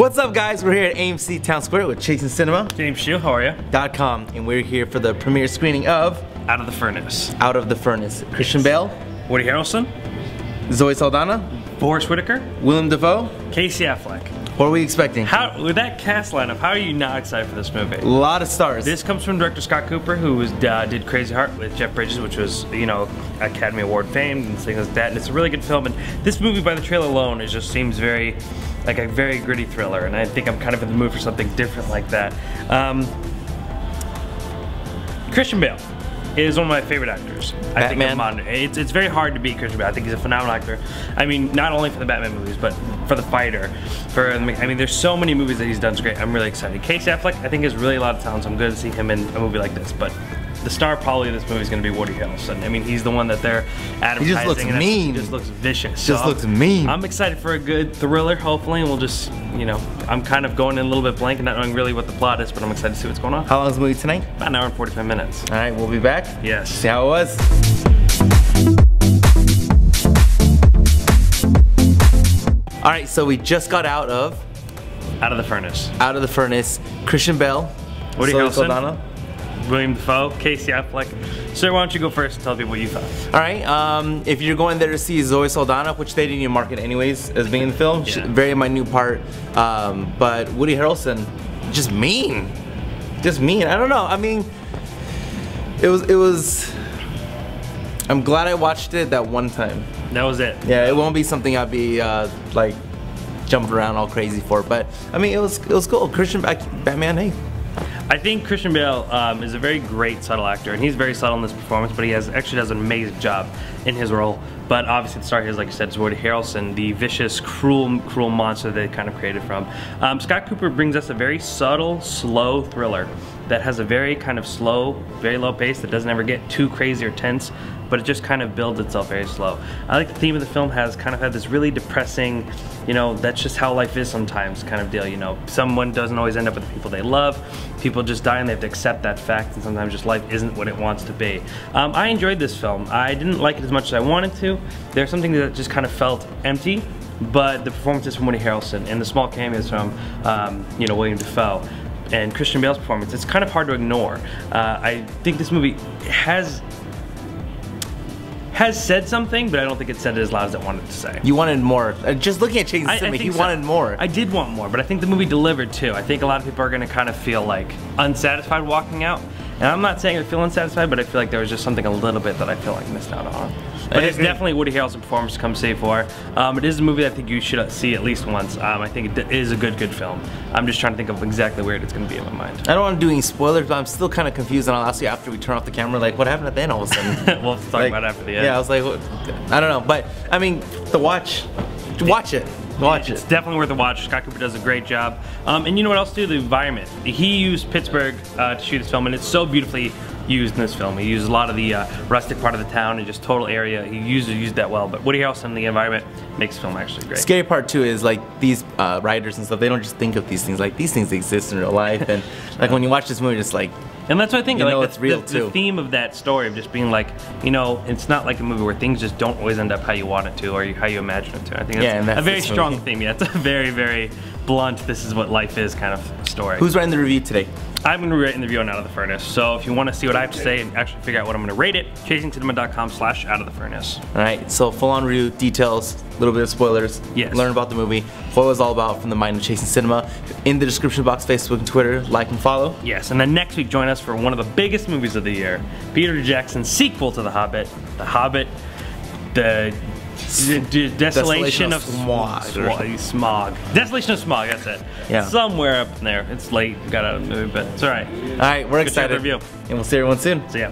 What's up, guys? We're here at AMC Town Square with Chasing Cinema. James Shu, how are you? .com, and we're here for the premiere screening of Out of the Furnace. Out of the Furnace. Christian Bale, Woody Harrelson, Zoe Saldana, Forrest Whitaker, Willem Dafoe. Casey Affleck. What are we expecting? With that cast lineup, how are you not excited for this movie? A lot of stars. This comes from director Scott Cooper, who did Crazy Heart with Jeff Bridges, which was, you know, Academy Award famed and things like that. And it's a really good film. And this movie, by the trailer alone, it just seems very, like a very gritty thriller. And I think I'm kind of in the mood for something different like that. Christian Bale is one of my favorite actors. Batman. I think it's very hard to beat Christian Bale. I think he's a phenomenal actor. I mean, not only for the Batman movies, but for The Fighter. I mean, there's so many movies that he's done. It's great. I'm really excited. Casey Affleck, I think, has really a lot of talent, so I'm good to see him in a movie like this. But the star probably of this movie is going to be Woody Harrelson. I mean, he's the one that they're advertising. He just looks mean. He just looks vicious. Just looks mean. I'm excited for a good thriller, hopefully, and we'll just, you know, I'm kind of going in a little bit blank and not knowing really what the plot is, but I'm excited to see what's going on. How long is the movie tonight? About an hour and 45 minutes. All right, we'll be back. Yes. See how it was. All right, so we just got out of Out of the Furnace. Out of the Furnace. Christian Bale, Woody Zoe Harrelson, Saldana, Willem Dafoe, Casey Affleck. Sir, why don't you go first and tell people what you thought? All right, if you're going there to see Zoe Saldana, which they didn't even market anyways as being in the film, Yeah. very minute part, but Woody Harrelson, just mean. Just mean. I don't know. I mean, it was. I'm glad I watched it that one time. That was it. Yeah, it won't be something I'd be like jumping around all crazy for, but I mean, it was cool. Christian Batman, hey. I think Christian Bale is a very great subtle actor, and he's very subtle in this performance, but he actually does an amazing job in his role. But obviously the star here, like I said, is Woody Harrelson, the vicious, cruel monster they kind of created from. Scott Cooper brings us a very subtle, slow thriller that has a very kind of slow, very low pace that doesn't ever get too crazy or tense, but it just kind of builds itself very slow. I like the theme of the film has kind of had this really depressing, you know, that's just how life is sometimes kind of deal, you know. Someone doesn't always end up with the people they love. People just die and they have to accept that fact, and sometimes just life isn't what it wants to be. I enjoyed this film. I didn't like it as much as I wanted to. There's something that just kind of felt empty, but the performances from Woody Harrelson and the small cameos from, you know, Willem Dafoe and Christian Bale's performance, it's kind of hard to ignore. I think this movie has said something, but I don't think it said it as loud as it wanted to say. You wanted more. Just looking at Chasing Cinema, he wanted more. I did want more, but I think the movie delivered too. I think a lot of people are gonna kind of feel like unsatisfied walking out. And I'm not saying I feel unsatisfied, but I feel like there was just something a little bit that I feel like missed out on. But it's definitely Woody Harrelson performance to come see for. It is a movie that I think you should see at least once. I think it is a good film. I'm just trying to think of exactly where it's going to be in my mind. I don't want to do any spoilers, but I'm still kind of confused, and I'll ask you after we turn off the camera, like, what happened at the end all of a sudden? We'll talk about it after the end. Yeah, I was like, I don't know, but I mean, watch it. It's definitely worth a watch. Scott Cooper does a great job. And you know what else too? The environment. He used Pittsburgh to shoot this film, and it's so beautifully used in this film. He used a lot of the rustic part of the town and just total area. He used that well. But Woody Harrelson and the environment makes the film actually great. Scary part too is like these writers and stuff, they don't just think of these things, like these things exist in real life, and like when you watch this movie, just like, and that's what I think, you like, know, it's real too. The theme of that story of just being like, you know, it's not like a movie where things just don't always end up how you want it to or how you imagine it to. I think that's a very strong theme. Yeah, it's a very, very blunt, this is what life is kind of story. Who's writing the review today? I'm going to be writing the review on Out of the Furnace. So if you want to see what I have to say and actually figure out what I'm going to rate it, chasingcinema.com/outofthefurnace. All right, so full-on review, details, a little bit of spoilers, yes. Learn about the movie, what it was all about from the mind of Chasing Cinema. In the description box, Facebook and Twitter, like and follow. Yes, and then next week join us for one of the biggest movies of the year, Peter Jackson's sequel to The Hobbit, the Desolation of Smog. Desolation of Smog, that's it. Yeah. Somewhere up in there. It's late, got out of the movie, but it's alright. Alright, we're excited. Review. And we'll see everyone soon. See ya.